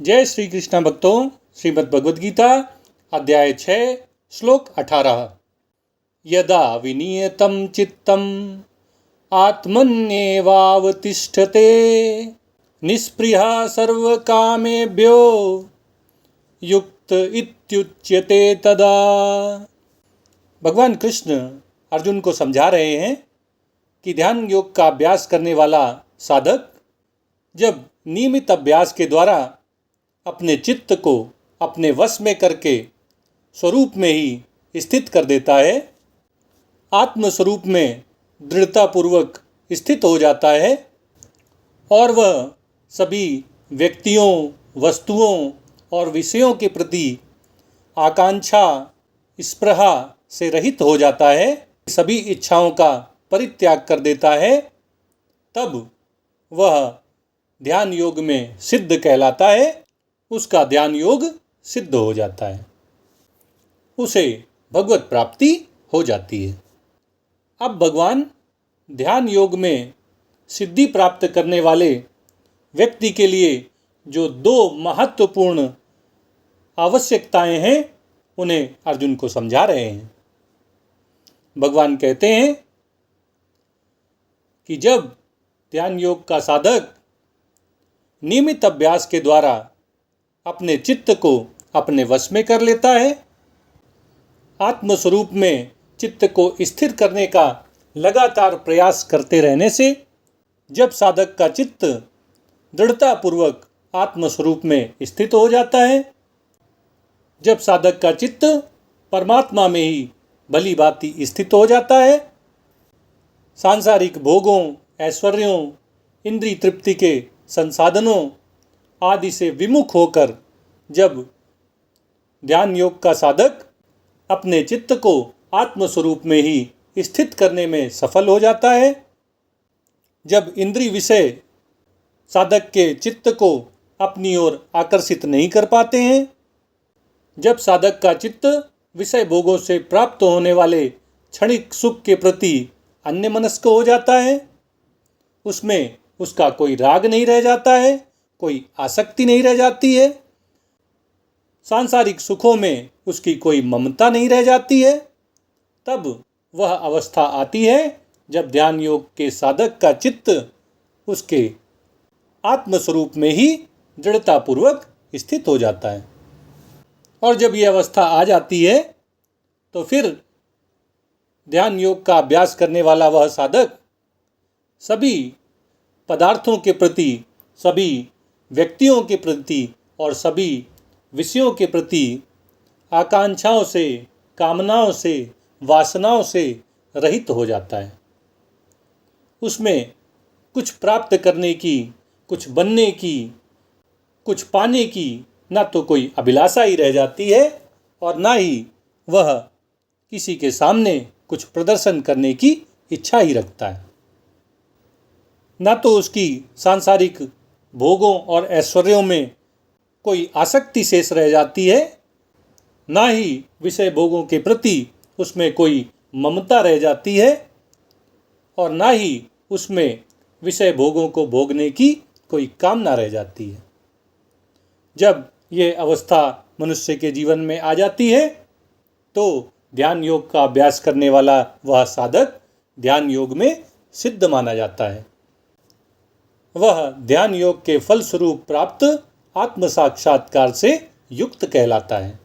जय श्री कृष्ण भक्तों, श्रीमद् भगवद गीता अध्याय 6 श्लोक 18। यदा विनियतं चित्तम् आत्मन्येवावतिष्ठते निस्पृहा सर्वकामेभ्यो युक्त इत्युच्यते तदा। भगवान कृष्ण अर्जुन को समझा रहे हैं कि ध्यान योग का अभ्यास करने वाला साधक जब नियमित अभ्यास के द्वारा अपने चित्त को अपने वश में करके स्वरूप में ही स्थित कर देता है, आत्म स्वरूप में दृढ़तापूर्वक स्थित हो जाता है और वह सभी व्यक्तियों, वस्तुओं और विषयों के प्रति आकांक्षा, स्पृहा से रहित हो जाता है, सभी इच्छाओं का परित्याग कर देता है, तब वह ध्यान योग में सिद्ध कहलाता है। उसका ध्यान योग सिद्ध हो जाता है, उसे भगवत प्राप्ति हो जाती है। अब भगवान ध्यान योग में सिद्धि प्राप्त करने वाले व्यक्ति के लिए जो दो महत्वपूर्ण आवश्यकताएं हैं उन्हें अर्जुन को समझा रहे हैं। भगवान कहते हैं कि जब ध्यान योग का साधक नियमित अभ्यास के द्वारा अपने चित्त को अपने वश में कर लेता है, आत्मस्वरूप में चित्त को स्थिर करने का लगातार प्रयास करते रहने से जब साधक का चित्त दृढ़तापूर्वक आत्मस्वरूप में स्थित हो जाता है, जब साधक का चित्त परमात्मा में ही भली भांति स्थित हो जाता है, सांसारिक भोगों, ऐश्वर्यों, इंद्रिय तृप्ति के संसाधनों आदि से विमुख होकर जब ध्यान योग का साधक अपने चित्त को आत्मस्वरूप में ही स्थित करने में सफल हो जाता है, जब इंद्रिय विषय साधक के चित्त को अपनी ओर आकर्षित नहीं कर पाते हैं, जब साधक का चित्त विषय भोगों से प्राप्त होने वाले क्षणिक सुख के प्रति अन्यमनस्क हो जाता है, उसमें उसका कोई राग नहीं रह जाता है, कोई आसक्ति नहीं रह जाती है, सांसारिक सुखों में उसकी कोई ममता नहीं रह जाती है, तब वह अवस्था आती है जब ध्यान योग के साधक का चित्त उसके आत्मस्वरूप में ही दृढ़तापूर्वक स्थित हो जाता है। और जब यह अवस्था आ जाती है तो फिर ध्यान योग का अभ्यास करने वाला वह साधक सभी पदार्थों के प्रति, सभी व्यक्तियों के प्रति और सभी विषयों के प्रति आकांक्षाओं से, कामनाओं से, वासनाओं से रहित हो जाता है। उसमें कुछ प्राप्त करने की, कुछ बनने की, कुछ पाने की ना तो कोई अभिलाषा ही रह जाती है और ना ही वह किसी के सामने कुछ प्रदर्शन करने की इच्छा ही रखता है। ना तो उसकी सांसारिक भोगों और ऐश्वर्यों में कोई आसक्ति शेष रह जाती है, ना ही विषय भोगों के प्रति उसमें कोई ममता रह जाती है और ना ही उसमें विषय भोगों को भोगने की कोई कामना रह जाती है। जब ये अवस्था मनुष्य के जीवन में आ जाती है तो ध्यान योग का अभ्यास करने वाला वह साधक ध्यान योग में सिद्ध माना जाता है। वह ध्यान योग के फलस्वरूप प्राप्त आत्म साक्षात्कार से युक्त कहलाता है।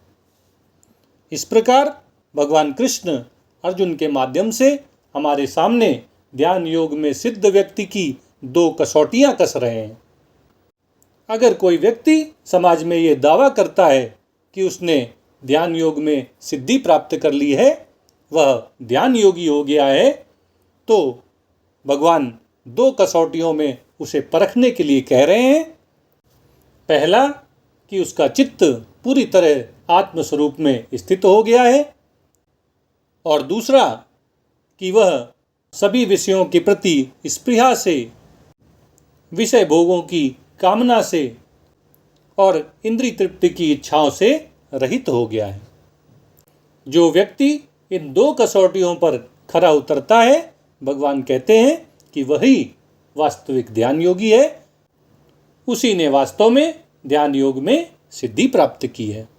इस प्रकार भगवान कृष्ण अर्जुन के माध्यम से हमारे सामने ध्यान योग में सिद्ध व्यक्ति की दो कसौटियां कस रहे हैं। अगर कोई व्यक्ति समाज में ये दावा करता है कि उसने ध्यान योग में सिद्धि प्राप्त कर ली है, वह ध्यान योगी हो गया है, तो भगवान दो कसौटियों में उसे परखने के लिए कह रहे हैं। पहला कि उसका चित्त पूरी तरह आत्मस्वरूप में स्थित हो गया है, और दूसरा कि वह सभी विषयों के प्रति स्पृहा से, विषय भोगों की कामना से और इंद्रिय तृप्ति की इच्छाओं से रहित हो गया है। जो व्यक्ति इन दो कसौटियों पर खरा उतरता है, भगवान कहते हैं कि वही वास्तविक ध्यान योगी है। उसी ने वास्तव में ध्यान योग में सिद्धि प्राप्त की है।